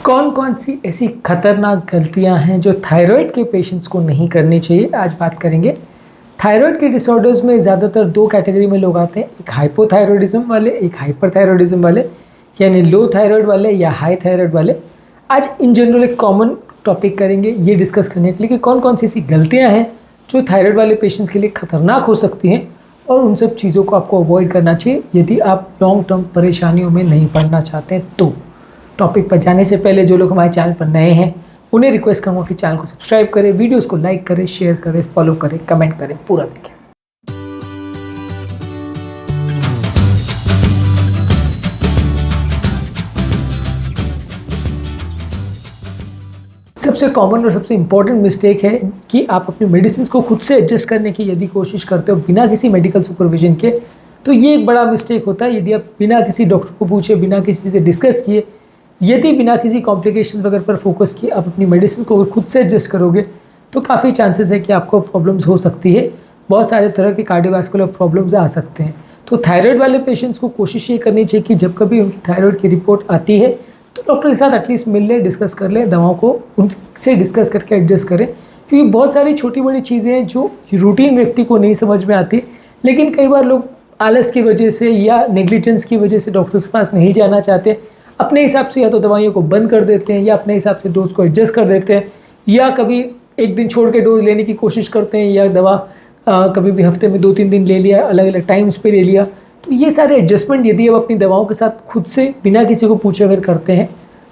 कौन कौन सी ऐसी खतरनाक गलतियां हैं जो थायराइड के पेशेंट्स को नहीं करनी चाहिए, आज बात करेंगे। थायराइड के डिसऑर्डर्स में ज़्यादातर दो कैटेगरी में लोग आते हैं, एक हाइपोथायरॉयडिज्म वाले, एक हाइपरथायरॉयडिज्म वाले, यानी लो थायराइड वाले या हाई थायराइड वाले। आज इन जनरल एक कॉमन टॉपिक करेंगे ये डिस्कस करने के लिए कि कौन कौन सी ऐसी गलतियाँ हैं जो थायराइड वाले पेशेंट्स के लिए खतरनाक हो सकती हैं और उन सब चीज़ों को आपको अवॉइड करना चाहिए यदि आप लॉन्ग टर्म परेशानियों में नहीं पड़ना चाहते हैं। तो टॉपिक पर जाने से पहले जो लोग हमारे चैनल पर नए हैं उन्हें रिक्वेस्ट करूँगा कि चैनल को सब्सक्राइब करें, वीडियोस को लाइक करें, शेयर करें, फॉलो करें, कमेंट करें, पूरा देखें। सबसे कॉमन और सबसे इम्पॉर्टेंट मिस्टेक है कि आप अपनी मेडिसिन को खुद से एडजस्ट करने की यदि कोशिश करते हो बिना किसी मेडिकल सुपरविजन के, तो ये एक बड़ा मिस्टेक होता है। यदि आप बिना किसी डॉक्टर को पूछे, बिना किसी से डिस्कस किए, यदि बिना किसी कॉम्प्लिकेशन वगैरह पर फोकस किए आप अपनी मेडिसिन को खुद से एडजस्ट करोगे तो काफ़ी चांसेस है कि आपको प्रॉब्लम्स हो सकती है। बहुत सारे तरह के कार्डियोवास्कुलर प्रॉब्लम्स आ सकते हैं। तो थायराइड वाले पेशेंट्स को कोशिश ये करनी चाहिए कि जब कभी उनकी थायराइड की रिपोर्ट आती है तो डॉक्टर के साथ एटलीस्ट मिल लें, डिस्कस कर लें, दवाओं को उनसे डिस्कस करके एडजस्ट करें, क्योंकि बहुत सारी छोटी बड़ी चीज़ें हैं जो रूटीन व्यक्ति को नहीं समझ में आती। लेकिन कई बार लोग आलस की वजह से या नेग्लिजेंस की वजह से डॉक्टर्स के पास नहीं जाना चाहते, अपने हिसाब से या तो दवाइयों को बंद कर देते हैं या अपने हिसाब से डोज को एडजस्ट कर देते हैं, या कभी एक दिन छोड़ के डोज लेने की कोशिश करते हैं, या दवा कभी भी हफ्ते में 2-3 दिन ले लिया, अलग अलग टाइम्स पे ले लिया। तो ये सारे एडजस्टमेंट यदि आप अपनी दवाओं के साथ खुद से बिना किसी को पूछे अगर करते हैं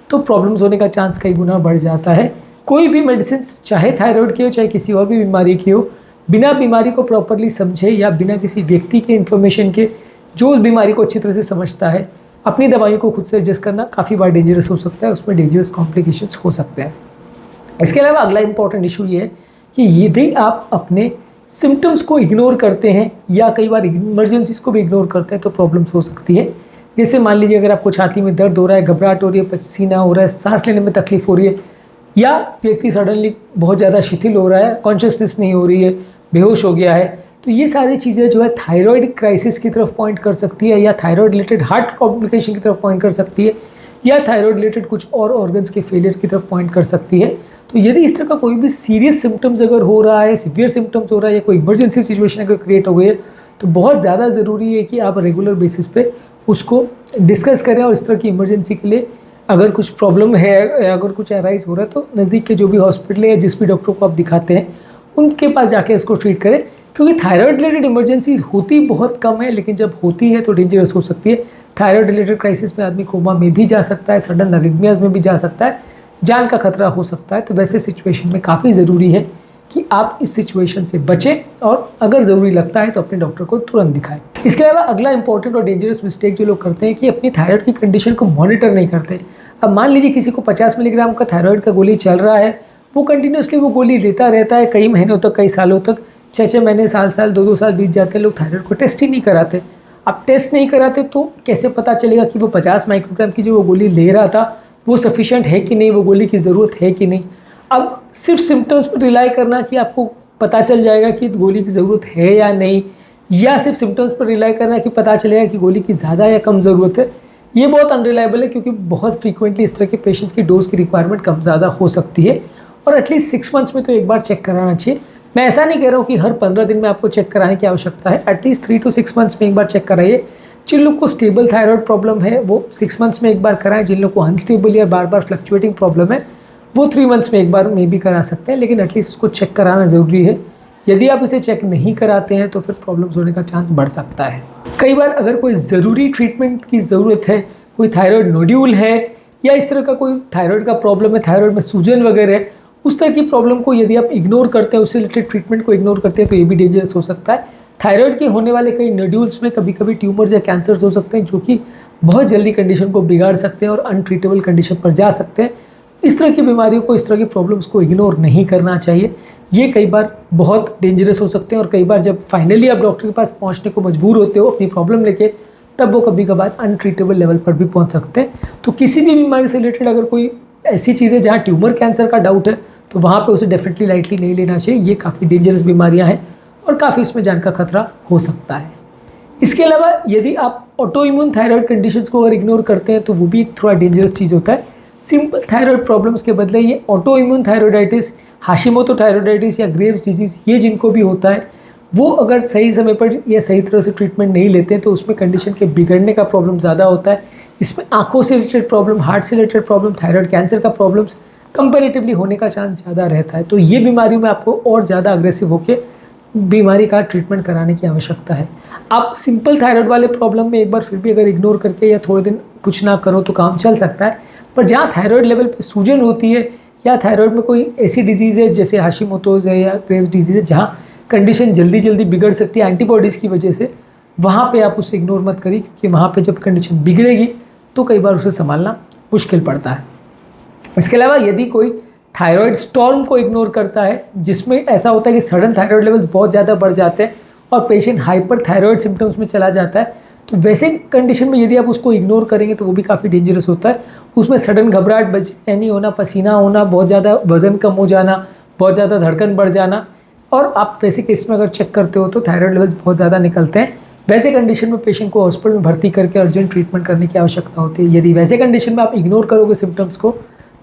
तो प्रॉब्लम्स होने का चांस कई गुना बढ़ जाता है। कोई भी मेडिसिन, चाहे थायराइड की हो चाहे किसी और भी बीमारी की हो, बिना बीमारी को प्रॉपरली समझे या बिना किसी व्यक्ति के इन्फॉर्मेशन के जो उस बीमारी को अच्छी तरह से समझता है, अपनी दवाइयों को खुद से एडजस्ट करना काफ़ी बार डेंजरस हो सकता है, उसमें डेंजरस कॉम्प्लिकेशंस हो सकते हैं। इसके अलावा अगला इंपॉर्टेंट इशू ये है कि यदि आप अपने सिम्टम्स को इग्नोर करते हैं या कई बार इमरजेंसीज को भी इग्नोर करते हैं तो प्रॉब्लम्स हो सकती है। जैसे मान लीजिए अगर आपको छाती में दर्द हो रहा है, घबराहट हो रही है, पसीना हो रहा है, सांस लेने में तकलीफ हो रही है, या व्यक्ति सडनली बहुत ज़्यादा शिथिल हो रहा है, कॉन्शियसनेस नहीं हो रही है, बेहोश हो गया है, तो ये सारी चीज़ें जो है थायराइड क्राइसिस की तरफ पॉइंट कर सकती है, या थायराइड रिलेटेड हार्ट कॉम्प्लिकेशन की तरफ पॉइंट कर सकती है, या थायराइड रिलेटेड कुछ और ऑर्गन्स के फेलियर की तरफ पॉइंट कर सकती है। तो यदि इस तरह का कोई भी सीरियस सिम्टम्स अगर हो रहा है, सीवियर सिम्टम्स हो रहा है, या कोई इमरजेंसी सिचुएशन अगर क्रिएट हो गई है, तो बहुत ज़्यादा ज़रूरी है कि आप रेगुलर बेसिस पे उसको डिस्कस करें। और इस तरह की इमरजेंसी के लिए अगर कुछ प्रॉब्लम है, अगर कुछ अराइज हो रहा है, तो नज़दीक के जो भी हॉस्पिटल है, जिस भी डॉक्टर को आप दिखाते हैं, उनके पास जाके इसको ट्रीट करें, क्योंकि थायराइड रिलेटेड इमरजेंसीज होती बहुत कम है, लेकिन जब होती है तो डेंजरस हो सकती है। थायराइड रिलेटेड क्राइसिस में आदमी कोमा में भी जा सकता है, सडन अरिथमियाज में भी जा सकता है, जान का खतरा हो सकता है। तो वैसे सिचुएशन में काफ़ी ज़रूरी है कि आप इस सिचुएशन से बचें और अगर ज़रूरी लगता है तो अपने डॉक्टर को तुरंत दिखाएं। इसके अलावा अगला इंपॉर्टेंट और डेंजरस मिस्टेक जो लोग करते हैं कि अपनी थायराइड की कंडीशन को मॉनिटर नहीं करते। अब मान लीजिए किसी को 50 मिलीग्राम का थायराइड का गोली चल रहा है, वो कंटिन्यूसली वो गोली लेता रहता है कई महीनों तक, कई सालों तक, 6-6 महीने, साल 2-2 साल बीत जाते हैं, लोग थायराइड को टेस्ट ही नहीं कराते। अब टेस्ट नहीं कराते तो कैसे पता चलेगा कि वो 50 माइक्रोग्राम की जो वो गोली ले रहा था वो सफिशेंट है कि नहीं, वो गोली की ज़रूरत है कि नहीं। अब सिर्फ सिम्टम्स पर रिलाई करना कि आपको पता चल जाएगा कि गोली की ज़रूरत है या नहीं, या सिर्फ सिम्टम्स पर रिलाई करना कि पता चलेगा कि गोली की ज़्यादा या कम ज़रूरत है, ये बहुत अनरिलायबल है, क्योंकि बहुत फ्रीक्वेंटली इस तरह के पेशेंट्स की डोज की रिक्वायरमेंट कम ज़्यादा हो सकती है। और एटलीस्ट 6 मंथ्स में तो एक बार चेक कराना चाहिए। मैं ऐसा नहीं कह रहा हूँ कि हर 15 दिन में आपको चेक कराने की आवश्यकता है, एटलीस्ट 3 to 6 मंथ्स में एक बार चेक कराइए। जिन लोग को स्टेबल थायराइड प्रॉब्लम है वो 6 मंथ्स में एक बार कराएं, जिन लोग को अनस्टेबल या बार बार फ्लक्चुएटिंग प्रॉब्लम है वो 3 मंथ्स में एक बार में भी करा सकते हैं, लेकिन एटलीस्ट उसको चेक कराना ज़रूरी है। यदि आप इसे चेक नहीं कराते हैं तो फिर प्रॉब्लम्स होने का चांस बढ़ सकता है। कई बार अगर कोई ज़रूरी ट्रीटमेंट की ज़रूरत है, कोई थायराइड नोड्यूल है, या इस तरह का कोई थायराइड का प्रॉब्लम है, थायराइड में सूजन वगैरह है, उस तरह की प्रॉब्लम को यदि आप इग्नोर करते हैं, उससे रिलेटेड ट्रीटमेंट को इग्नोर करते हैं, तो ये भी डेंजरस हो सकता है। थायराइड के होने वाले कई नोड्यूल्स में कभी कभी ट्यूमर्स या कैंसर्स हो सकते हैं, जो कि बहुत जल्दी कंडीशन को बिगाड़ सकते हैं और अनट्रीटेबल कंडीशन पर जा सकते हैं। इस तरह की बीमारियों को, इस तरह की प्रॉब्लम्स को इग्नोर नहीं करना चाहिए। ये कई बार बहुत डेंजरस हो सकते हैं, और कई बार जब फाइनली आप डॉक्टर के पास पहुंचने को मजबूर होते हो अपनी प्रॉब्लम लेके, तब वो कभी कभार अनट्रीटेबल लेवल पर भी पहुंच सकते हैं। तो किसी भी बीमारी से रिलेटेड अगर कोई ऐसी चीज़ है जहाँ ट्यूमर कैंसर का डाउट है, तो वहाँ पर उसे डेफिनेटली लाइटली नहीं लेना चाहिए। ये काफ़ी डेंजरस बीमारियाँ हैं और काफ़ी इसमें जान का खतरा हो सकता है। इसके अलावा यदि आप ऑटो इम्यून थायराइड कंडीशंस को अगर इग्नोर करते हैं तो वो भी एक थोड़ा डेंजरस चीज़ होता है। सिंपल थायराइड प्रॉब्लम्स के बदले ये auto immune thyroiditis, Hashimoto thyroiditis या ग्रेव्स डिजीज़, ये जिनको भी होता है, वो अगर सही समय पर या सही तरह से ट्रीटमेंट नहीं लेते हैं तो उसमें कंडीशन के बिगड़ने का प्रॉब्लम ज़्यादा होता है। इसमें आँखों से रिलेटेड प्रॉब्लम, हार्ट से रिलेटेड प्रॉब्लम, थायराइड कैंसर का प्रॉब्लम्स कंपैरेटिवली होने का चांस ज़्यादा रहता है। तो ये बीमारियों में आपको और ज़्यादा अग्रेसिव होकर बीमारी का ट्रीटमेंट कराने की आवश्यकता है। आप सिंपल थायराइड वाले प्रॉब्लम में एक बार फिर भी अगर इग्नोर करके या थोड़े दिन कुछ ना करो तो काम चल सकता है, पर जहाँ थायराइड लेवल पे सूजन होती है या थायराइड में कोई ऐसी डिजीज़ है जैसे हाशिमोतोज़ है या ग्रेव्स डिजीज़ है जहाँ कंडीशन जल्दी जल्दी बिगड़ सकती है एंटीबॉडीज़ की वजह से, वहाँ पे आप उसे इग्नोर मत करिए, क्योंकि वहाँ पे जब कंडीशन बिगड़ेगी तो कई बार उसे संभालना मुश्किल पड़ता है। इसके अलावा यदि कोई थायराइड स्टॉर्म को इग्नोर करता है, जिसमें ऐसा होता है कि सडन थायराइड लेवल्स बहुत ज़्यादा बढ़ जाते हैं और पेशेंट हाइपर थायराइड सिम्टम्स में चला जाता है, तो वैसे कंडीशन में यदि आप उसको इग्नोर करेंगे तो वो भी काफ़ी डेंजरस होता है। उसमें सडन घबराहट, बेचैनी होना, पसीना होना, बहुत ज़्यादा वजन कम हो जाना, बहुत ज़्यादा धड़कन बढ़ जाना, और आप वैसे केस में अगर चेक करते हो तो थायराइड लेवल्स बहुत ज़्यादा निकलते हैं। वैसे कंडीशन में पेशेंट को हॉस्पिटल में भर्ती करके अर्जेंट ट्रीटमेंट करने की आवश्यकता होती है। यदि वैसे कंडीशन में आप इग्नोर करोगे सिम्टम्स को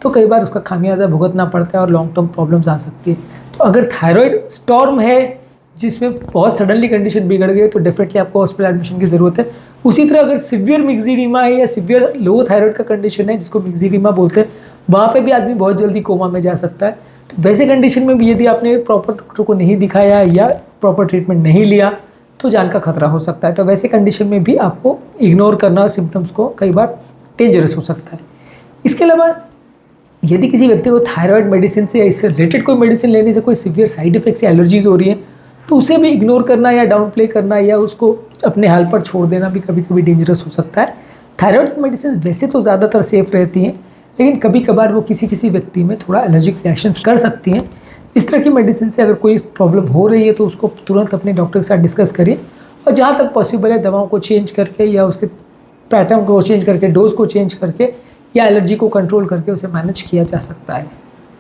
तो कई बार उसका खामियाजा भुगतना पड़ता है और लॉन्ग टर्म प्रॉब्लम्स आ सकती है। तो अगर थायराइड स्टॉर्म है जिसमें बहुत सडनली कंडीशन बिगड़ गई तो डेफिनेटली आपको हॉस्पिटल एडमिशन की ज़रूरत है। उसी तरह अगर सिवियर मिक्सिडीमा है या सिवियर लो थायराइड का कंडीशन है जिसको मिक्सिडीमा बोलते हैं, वहाँ पे भी आदमी बहुत जल्दी कोमा में जा सकता है। तो वैसे कंडीशन में भी यदि आपने प्रॉपर डॉक्टर को नहीं दिखाया या प्रॉपर ट्रीटमेंट नहीं लिया तो जान का खतरा हो सकता है। तो वैसे कंडीशन में भी आपको इग्नोर करना सिम्टम्स को कई बार डेंजरस हो सकता है। इसके अलावा यदि किसी व्यक्ति को थायराइड मेडिसिन से या इससे रिलेटेड कोई मेडिसिन लेने से कोई सीवियर साइड इफेक्ट्स या एलर्जीज हो रही है तो उसे भी इग्नोर करना या डाउन प्ले करना या उसको अपने हाल पर छोड़ देना भी कभी कभी डेंजरस हो सकता है। थायराइड मेडिसिन वैसे तो ज़्यादातर सेफ रहती हैं, लेकिन कभी कभार वो किसी व्यक्ति में थोड़ा एलर्जिक रिएक्शंस कर सकती हैं। इस तरह की मेडिसिन से अगर कोई प्रॉब्लम हो रही है तो उसको तुरंत अपने डॉक्टर के साथ डिस्कस करिए और जहाँ तक पॉसिबल है दवाओं को चेंज करके या उसके पैटर्न को चेंज करके, डोज को चेंज करके या एलर्जी को कंट्रोल करके उसे मैनेज किया जा सकता है।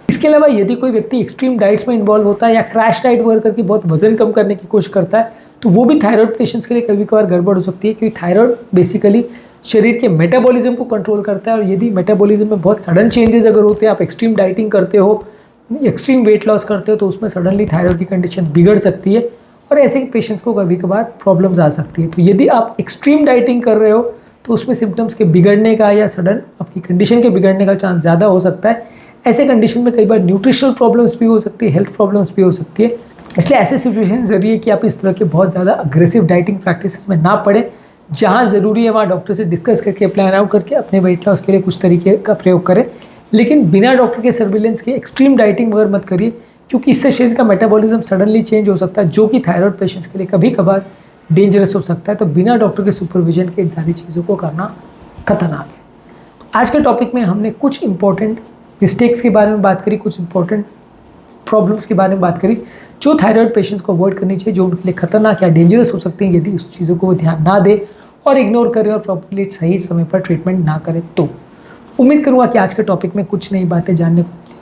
इसके अलावा यदि कोई व्यक्ति एक्सट्रीम डाइट्स में इन्वॉल्व होता है या क्रैश डाइट वगैरह करके बहुत वजन कम करने की कोशिश करता है तो वो भी थायराइड पेशेंट्स के लिए कभी कभार गड़बड़ हो सकती है, क्योंकि थायराइड बेसिकली शरीर के मेटाबॉलिज्म को कंट्रोल करता है और यदि मेटाबॉलिज्म में बहुत सडन चेंजेस अगर होते हैं, आप एक्सट्रीम डाइटिंग करते हो, एक्सट्रीम वेट लॉस करते हो तो उसमें सडनली थायराइड की कंडीशन बिगड़ सकती है और ऐसे पेशेंट्स को कभी कभार प्रॉब्लम्स आ सकती है। तो यदि आप एक्सट्रीम डाइटिंग कर रहे हो तो उसमें सिम्टम्स के बिगड़ने का या सडन आपकी कंडीशन के बिगड़ने का चांस ज़्यादा हो सकता है। ऐसे कंडीशन में कई बार न्यूट्रिशनल प्रॉब्लम्स भी हो सकती है, हेल्थ प्रॉब्लम्स भी हो सकती है। इसलिए ऐसे सिचुएशन ज़रूरी है कि आप इस तरह के बहुत ज़्यादा अग्रेसिव डाइटिंग प्रैक्टिसेस में ना पड़े। जहाँ ज़रूरी है वहाँ डॉक्टर से डिस्कस करके, प्लान आउट करके अपने वेट लॉस के लिए कुछ तरीके का प्रयोग करें, लेकिन बिना डॉक्टर के सर्विलेंस के एक्सट्रीम डाइटिंग वगैरह मत करिए, क्योंकि इससे शरीर का मेटाबॉलिज्म सडनली चेंज हो सकता है, जो कि थायराइड पेशेंट्स के लिए कभी कभार डेंजरस हो सकता है। तो बिना डॉक्टर के सुपरविजन के इन सारी चीज़ों को करना खतरनाक है। आज के टॉपिक में हमने कुछ इंपॉर्टेंट मिस्टेक्स के बारे में बात करी, कुछ इंपॉर्टेंट प्रॉब्लम्स के बारे में बात करी जो थायराइड पेशेंट्स को अवॉइड करनी चाहिए, जो उनके लिए खतरनाक या डेंजरस हो सकती हैं यदि उस चीज़ों को वो ध्यान ना दे और इग्नोर करें और प्रॉपर्ली सही समय पर ट्रीटमेंट ना करें। तो उम्मीद करूँगा कि आज के टॉपिक में कुछ नई बातें जानने को मिली।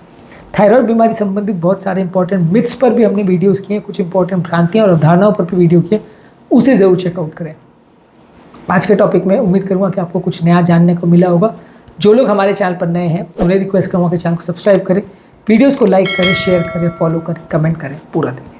थायराइड बीमारी संबंधित बहुत सारे इंपॉर्टेंट मिथ्स पर भी हमने वीडियोज़ किए, कुछ इंपॉर्टेंट भ्रांतियाँ और अवधारणाओं पर भी वीडियो किए, उसे ज़रूर चेकआउट करें। आज के टॉपिक में उम्मीद करूँगा कि आपको कुछ नया जानने को मिला होगा। जो लोग हमारे चैनल पर नए हैं उन्हें रिक्वेस्ट करूँगा कि चैनल को सब्सक्राइब करें, वीडियोस को लाइक करें, शेयर करें, फॉलो करें, कमेंट करें, पूरा दिन।